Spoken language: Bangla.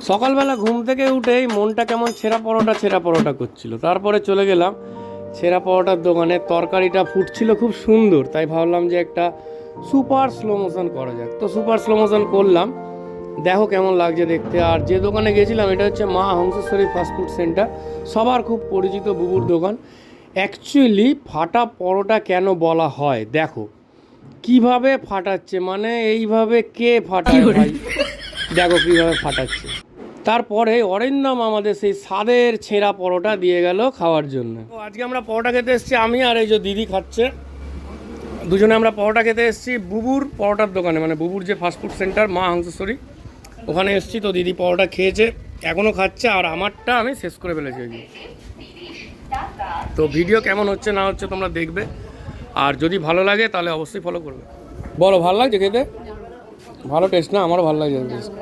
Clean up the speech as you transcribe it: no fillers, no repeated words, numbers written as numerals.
সকালবেলা ঘুম থেকে উঠেই মনটা কেমন ছেঁড়া পরোটা করছিল। তারপরে চলে গেলাম ছেঁড়া পরোটার দোকানে। তরকারিটা ফুটছিল খুব সুন্দর, তাই ভাবলাম যে একটা সুপার স্লো মোশন করা যাক। তো সুপার স্লো মোশন করলাম, দেখো কেমন লাগছে দেখতে। আর যে দোকানে গেছিলাম এটা হচ্ছে মা হংসেশ্বরী ফাস্টফুড সেন্টার, সবার খুব পরিচিত বুবুর দোকান। অ্যাকচুয়ালি ফাটা পরোটা কেন বলা হয় দেখো, কিভাবে ফাটাচ্ছে, মানে এইভাবে কে ফাটায় ভাই, দেখো কীভাবে ফাটাচ্ছে। তারপরে অরিন্দম আমাদের সেই স্বাদের ছেঁড়া পরোটা দিয়ে গেল খাওয়ার জন্য। তো আজকে আমরা পরোটা খেতে এসেছি, আমি আর এই যে দিদি খাচ্ছে, দুজনে আমরা পরোটা খেতে এসেছি বুবুর পরোটার দোকানে, মানে বুবুর যে ফাস্টফুড সেন্টার মা হংসেশ্বরী, ওখানে এসেছি। তো দিদি পরোটা খেয়েছে, এখনও খাচ্ছে, আর আমারটা আমি শেষ করে ফেলেছি। তো ভিডিও কেমন হচ্ছে না হচ্ছে তোমরা দেখবে, আর যদি ভালো লাগে তাহলে অবশ্যই ফলো করবে। বলো, ভালো লাগছে খেতে? ভালো টেস্ট না? আমারও ভালো লাগছে টেস্ট।